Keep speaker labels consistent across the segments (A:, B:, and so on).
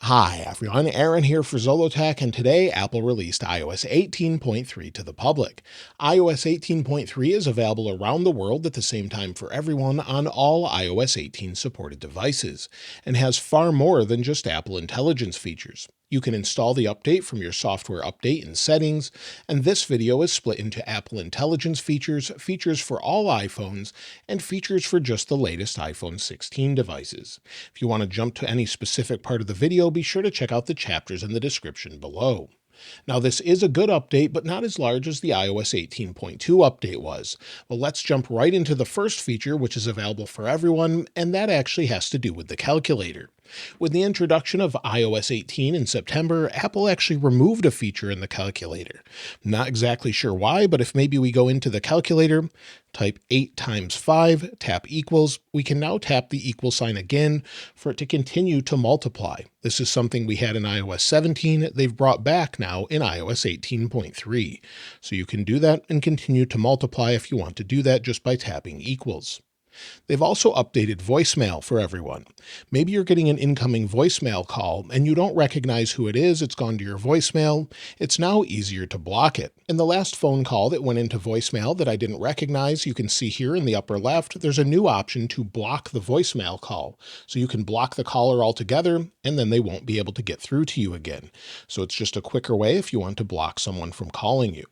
A: Hi everyone, Aaron here for Zolotech, and today Apple released iOS 18.3 to the public. iOS 18.3 is available around the world at the same time for everyone on all iOS 18 supported devices, and has far more than just Apple Intelligence features. You can install the update from your software update in settings, and this video is split into Apple Intelligence features, features for all iPhones, and features for just the latest iPhone 16 devices. If you want to jump to any specific part of the video, be sure to check out the chapters in the description below. Now, this is a good update, but not as large as the iOS 18.2 update was. Well, let's jump right into the first feature, which is available for everyone, and that actually has to do with the calculator. With the introduction of iOS 18 in September, Apple actually removed a feature in the calculator. Not exactly sure why, but if maybe we go into the calculator, type 8 times 5, tap equals, we can now tap the equal sign again for it to continue to multiply. This is something we had in iOS 17, they've brought back now in iOS 18.3. So you can do that and continue to multiply if you want to do that just by tapping equals. They've also updated voicemail for everyone. Maybe you're getting an incoming voicemail call and you don't recognize who it is, it's gone to your voicemail. It's now easier to block it. In the last phone call that went into voicemail that I didn't recognize, you can see here in the upper left, there's a new option to block the voicemail call. So you can block the caller altogether and then they won't be able to get through to you again. So it's just a quicker way if you want to block someone from calling you.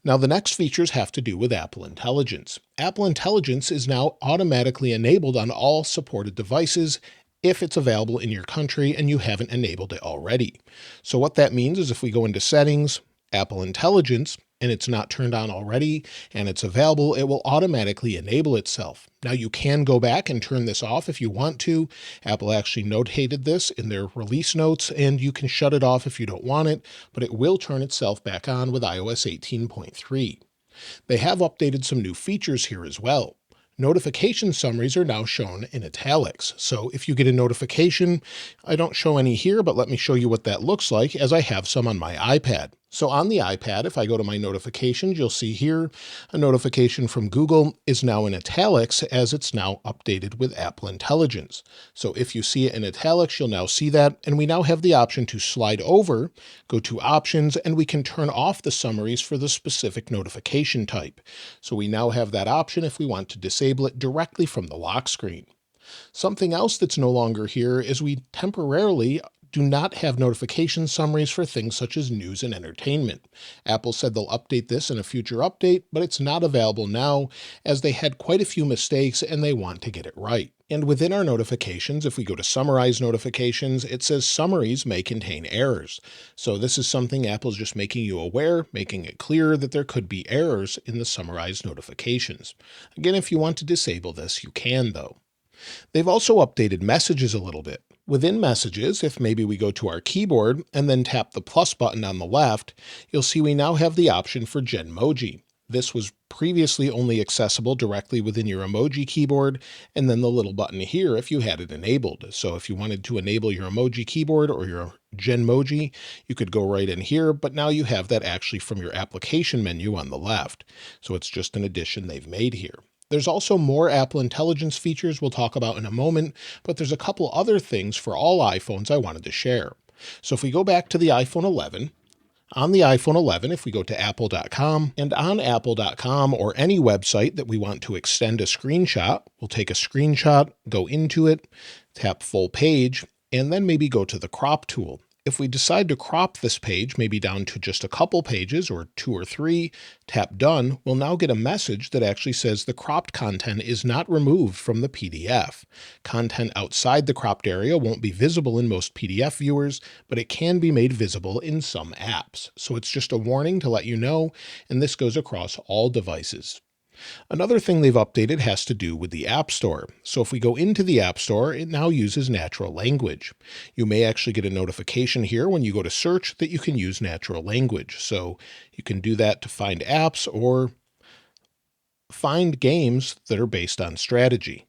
A: Now, the next features have to do with Apple Intelligence. Apple Intelligence is now automatically enabled on all supported devices if it's available in your country and you haven't enabled it already. So what that means is if we go into Settings, Apple Intelligence, and it's not turned on already and it's available, it will automatically enable itself. Now you can go back and turn this off if you want to. Apple actually notated this in their release notes, and you can shut it off if you don't want it, but it will turn itself back on with iOS 18.3. They have updated some new features here as well. Notification summaries are now shown in italics. So if you get a notification, I don't show any here, but let me show you what that looks like as I have some on my iPad. So on the iPad, if I go to my notifications, you'll see here a notification from Google is now in italics as it's now updated with Apple Intelligence. So if you see it in italics, you'll now see that. And we now have the option to slide over, go to options, and we can turn off the summaries for the specific notification type. So we now have that option if we want to disable it directly from the lock screen. Something else that's no longer here is we temporarily do not have notification summaries for things such as news and entertainment. Apple said they'll update this in a future update, but it's not available now as they had quite a few mistakes and they want to get it right. And within our notifications, if we go to Summarize notifications, it says summaries may contain errors. So this is something Apple's just making you aware, making it clear that there could be errors in the Summarize notifications. Again, if you want to disable this, you can though. They've also updated messages a little bit. Within messages, if maybe we go to our keyboard and then tap the plus button on the left, you'll see we now have the option for Genmoji. This was previously only accessible directly within your emoji keyboard, and then the little button here if you had it enabled. So if you wanted to enable your emoji keyboard or your Genmoji, you could go right in here, but now you have that actually from your application menu on the left. So it's just an addition they've made here. There's also more Apple Intelligence features we'll talk about in a moment, but there's a couple other things for all iPhones I wanted to share. So if we go back to the iPhone 11, on the iPhone 11, if we go to apple.com, and on apple.com or any website that we want to extend a screenshot, we'll take a screenshot, go into it, tap full page, and then maybe go to the crop tool. If we decide to crop this page, maybe down to just a couple pages or 2 or 3, tap done, we'll now get a message that actually says the cropped content is not removed from the PDF. Content outside the cropped area won't be visible in most PDF viewers, but it can be made visible in some apps. So it's just a warning to let you know, and this goes across all devices. Another thing they've updated has to do with the App Store. So if we go into the App Store, it now uses natural language. You may actually get a notification here when you go to search that you can use natural language. So you can do that to find apps or find games that are based on strategy.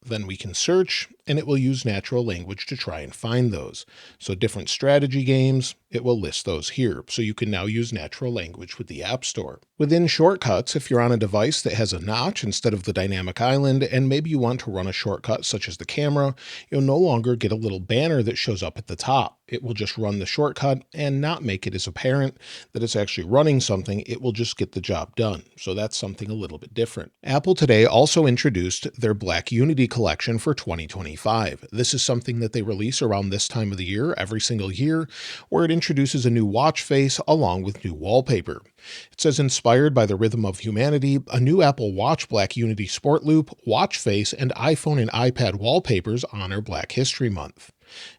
A: then we can search, and it will use natural language to try and find those. So different strategy games, it will list those here. So you can now use natural language with the App Store. Within shortcuts, if you're on a device that has a notch instead of the dynamic island, and maybe you want to run a shortcut such as the camera, you'll no longer get a little banner that shows up at the top. It will just run the shortcut and not make it as apparent that it's actually running something. It will just get the job done. So that's something a little bit different. Apple today also introduced their Black Unity collection for 2025. This is something that they release around this time of the year, every single year, where it introduces a new watch face along with new wallpaper. It says, inspired by the rhythm of humanity, a new Apple Watch Black Unity Sport Loop, watch face, and iPhone and iPad wallpapers honor Black History Month.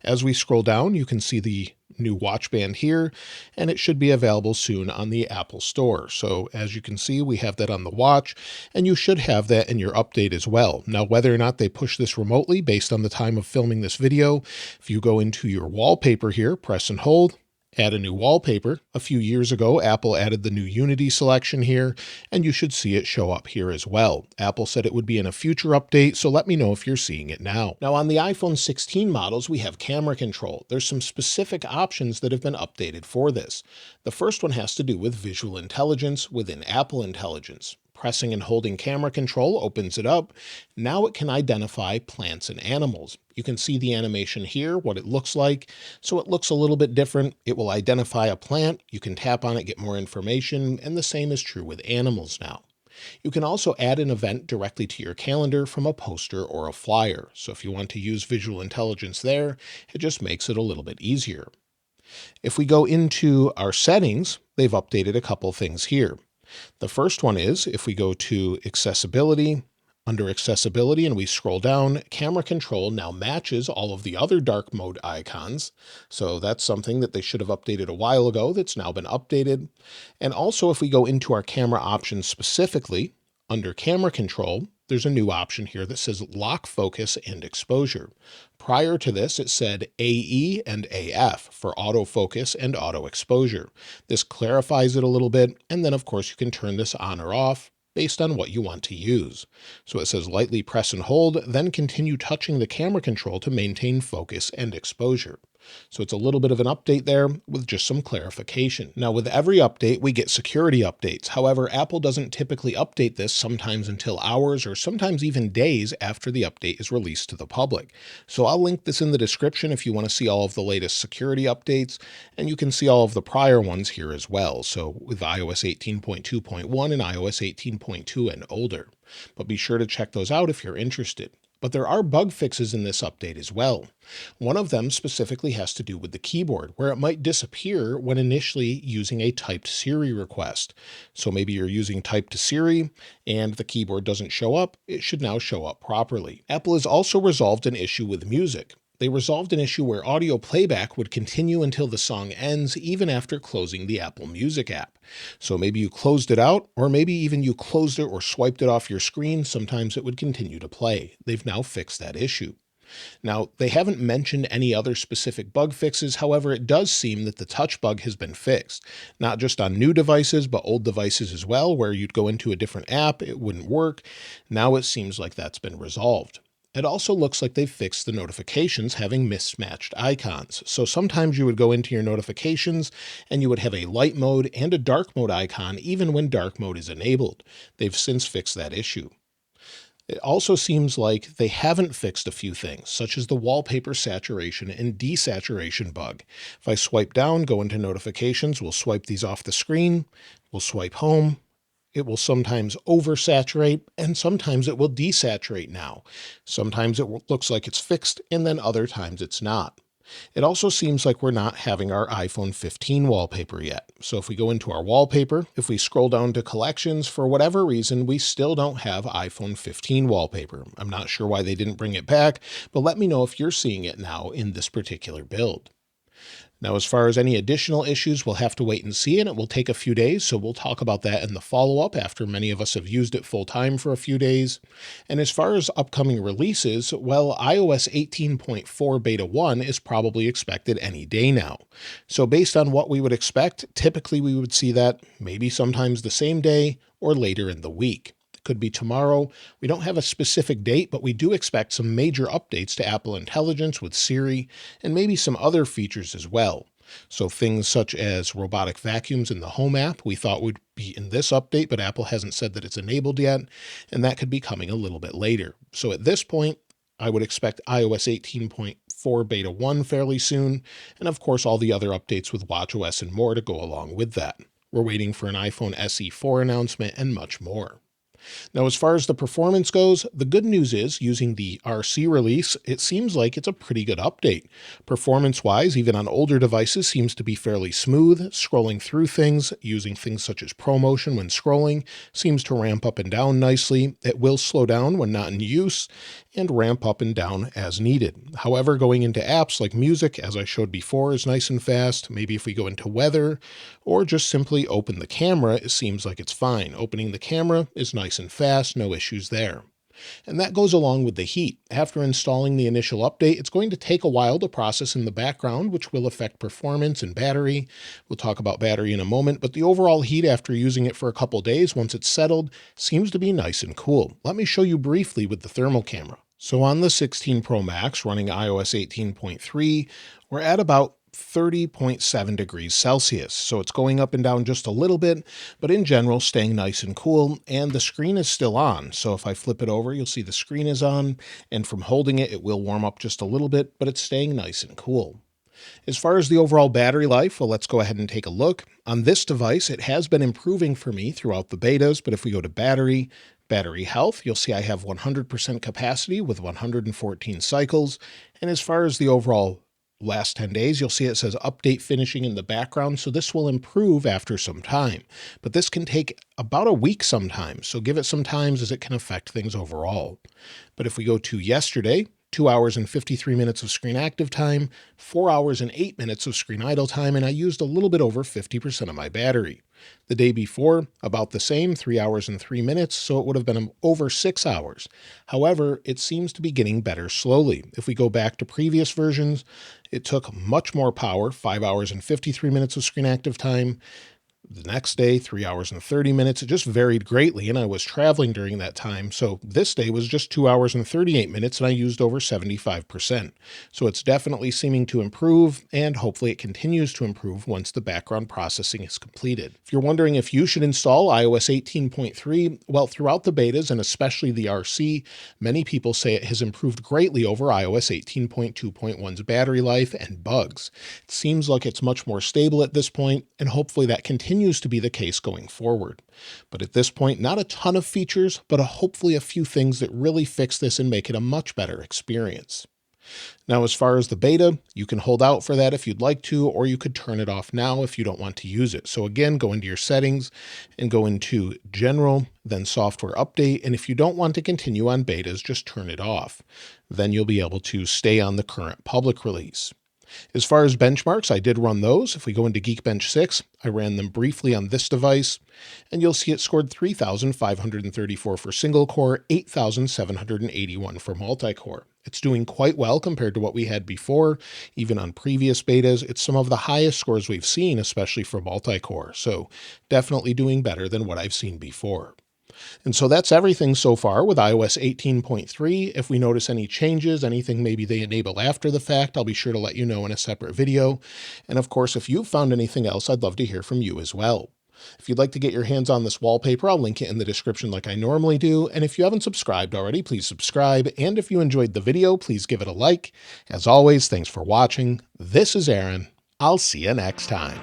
A: As we scroll down, you can see the new watch band here, and it should be available soon on the Apple Store. So as you can see, we have that on the watch, and you should have that in your update as well. Now, whether or not they push this remotely based on the time of filming this video, if you go into your wallpaper here, press and hold, add a new wallpaper. A few years ago, Apple added the new Unity selection here, and you should see it show up here as well. Apple said it would be in a future update, so let me know if you're seeing it now. Now, on the iPhone 16 models, we have camera control. There's some specific options that have been updated for this. The first one has to do with visual intelligence within Apple Intelligence. Pressing and holding camera control opens it up. Now it can identify plants and animals. You can see the animation here, what it looks like. So it looks a little bit different. It will identify a plant. You can tap on it, get more information, and the same is true with animals now. You can also add an event directly to your calendar from a poster or a flyer. So if you want to use visual intelligence there, it just makes it a little bit easier. If we go into our settings, they've updated a couple things here. The first one is, if we go to accessibility, under accessibility and we scroll down, camera control now matches all of the other dark mode icons. So that's something that they should have updated a while ago that's now been updated. And also if we go into our camera options specifically, under camera control, there's a new option here that says lock focus and exposure. Prior to this, it said AE and AF for autofocus and auto exposure. This clarifies it a little bit. And then of course you can turn this on or off based on what you want to use. So it says lightly press and hold, then continue touching the camera control to maintain focus and exposure. So it's a little bit of an update there with just some clarification. Now with every update, we get security updates. However, Apple doesn't typically update this sometimes until hours or sometimes even days after the update is released to the public. So I'll link this in the description if you want to see all of the latest security updates, and you can see all of the prior ones here as well. So with iOS 18.2.1 and iOS 18.2 and older. But be sure to check those out if you're interested. But there are bug fixes in this update as well. One of them specifically has to do with the keyboard, where it might disappear when initially using a typed Siri request. So maybe you're using type to Siri and the keyboard doesn't show up. It should now show up properly. Apple has also resolved an issue with music. They resolved an issue where audio playback would continue until the song ends, even after closing the Apple Music app. So maybe you closed it out, or maybe even you closed it or swiped it off your screen. Sometimes it would continue to play. They've now fixed that issue. Now, they haven't mentioned any other specific bug fixes. However, it does seem that the touch bug has been fixed, not just on new devices, but old devices as well, where you'd go into a different app, it wouldn't work. Now it seems like that's been resolved. It also looks like they've fixed the notifications having mismatched icons. So sometimes you would go into your notifications and you would have a light mode and a dark mode icon even when dark mode is enabled. They've since fixed that issue. It also seems like they haven't fixed a few things, such as the wallpaper saturation and desaturation bug. If I swipe down, go into notifications, we'll swipe these off the screen, we'll swipe home. It will sometimes oversaturate and sometimes it will desaturate now. Sometimes it looks like it's fixed and then other times it's not. It also seems like we're not having our iPhone 15 wallpaper yet. So if we go into our wallpaper, if we scroll down to collections, for whatever reason, we still don't have iPhone 15 wallpaper. I'm not sure why they didn't bring it back, but let me know if you're seeing it now in this particular build. Now, as far as any additional issues, we'll have to wait and see, and it will take a few days, so we'll talk about that in the follow-up after many of us have used it full-time for a few days. And as far as upcoming releases, well, iOS 18.4 Beta 1 is probably expected any day now. So based on what we would expect, typically we would see that maybe sometimes the same day or later in the week. Could be tomorrow. We don't have a specific date, but we do expect some major updates to Apple Intelligence with Siri and maybe some other features as well. So things such as robotic vacuums in the Home app we thought would be in this update, but Apple hasn't said that it's enabled yet, and that could be coming a little bit later. So at this point, I would expect iOS 18.4 Beta 1 fairly soon, and of course all the other updates with watchOS and more to go along with that. We're waiting for an iPhone SE 4 announcement and much more. Now, as far as the performance goes, the good news is using the RC release, it seems like it's a pretty good update. Performance-wise, even on older devices, seems to be fairly smooth. Scrolling through things, using things such as ProMotion when scrolling, seems to ramp up and down nicely. It will slow down when not in use and ramp up and down as needed. However, going into apps like music, as I showed before, is nice and fast. Maybe if we go into weather or just simply open the camera, it seems like it's fine. Opening the camera is nice and fast, no issues there. And that goes along with the heat. After installing the initial update, it's going to take a while to process in the background, which will affect performance and battery. We'll talk about battery in a moment, but the overall heat after using it for a couple days, once it's settled, seems to be nice and cool. Let me show you briefly with the thermal camera. So on the 16 Pro Max running iOS 18.3, we're at about 30.7 degrees Celsius. So it's going up and down just a little bit, but in general, staying nice and cool. And the screen is still on. So if I flip it over, you'll see the screen is on. And from holding it, it will warm up just a little bit, but it's staying nice and cool. As far as the overall battery life, well, let's go ahead and take a look. On this device, it has been improving for me throughout the betas, but if we go to battery health, you'll see I have 100% capacity with 114 cycles. And as far as the overall last 10 days, you'll see it says update finishing in the background. So this will improve after some time, but this can take about a week sometimes. So give it some time as it can affect things overall. But if we go to yesterday, 2 hours and 53 minutes of screen active time, 4 hours and 8 minutes of screen idle time, and I used a little bit over 50% of my battery. The day before, about the same, 3 hours and 3 minutes, so it would have been over 6 hours. However, it seems to be getting better slowly. If we go back to previous versions, it took much more power, 5 hours and 53 minutes of screen active time. The next day, 3 hours and 30 minutes. It just varied greatly, and I was traveling during that time. So this day was just 2 hours and 38 minutes, and I used over 75%. So it's definitely seeming to improve, and hopefully it continues to improve once the background processing is completed. If you're wondering if you should install iOS 18.3, well, throughout the betas, and especially the RC, many people say it has improved greatly over iOS 18.2.1's battery life and bugs. It seems like it's much more stable at this point, and hopefully that continues to be the case going forward. But at this point, not a ton of features, but hopefully a few things that really fix this and make it a much better experience. Now, as far as the beta, you can hold out for that if you'd like to, or you could turn it off now if you don't want to use it. So again, go into your settings and go into General, then Software Update. And if you don't want to continue on betas, just turn it off. Then you'll be able to stay on the current public release. As far as benchmarks, I did run those. If we go into Geekbench 6, I ran them briefly on this device, and you'll see it scored 3,534 for single core, 8,781 for multi-core. It's doing quite well compared to what we had before, even on previous betas. It's some of the highest scores we've seen, especially for multi-core, so definitely doing better than what I've seen before. And so that's everything so far with iOS 18.3. If we notice any changes, anything maybe they enable after the fact, I'll be sure to let you know in a separate video. And of course, if you've found anything else, I'd love to hear from you as well. If you'd like to get your hands on this wallpaper, I'll link it in the description like I normally do. And if you haven't subscribed already, please subscribe. And if you enjoyed the video, please give it a like. As always, thanks for watching. This is Aaron. I'll see you next time.